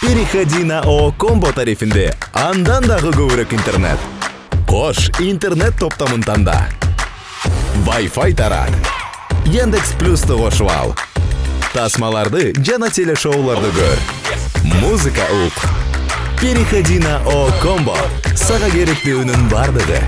Переходи на ООО Комбо тарифинде андан дагы көбүрөөк интернет. Кош интернет топтомун танда. Wi-Fi тарат. Яндекс Плюсты кошуп ал. Тасмаларды жана телешоуларды көр. Музыка ук. Переходи на ООО Комбо. Сага керектүүнүн бардыгы.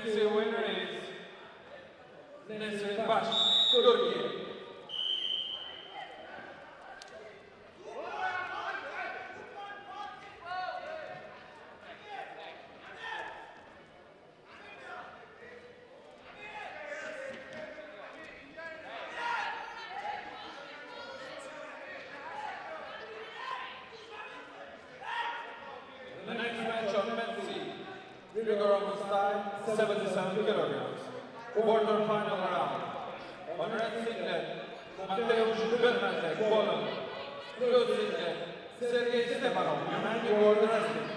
The winner is Nesrin Bash, Turkey. The next match on men's C, Rigor style, 77 kilograms. Quarter final round. On red singlet, Mateusz Bernacek, Poland. Blue singlet, Sergey Stepanov, United World Wrestling.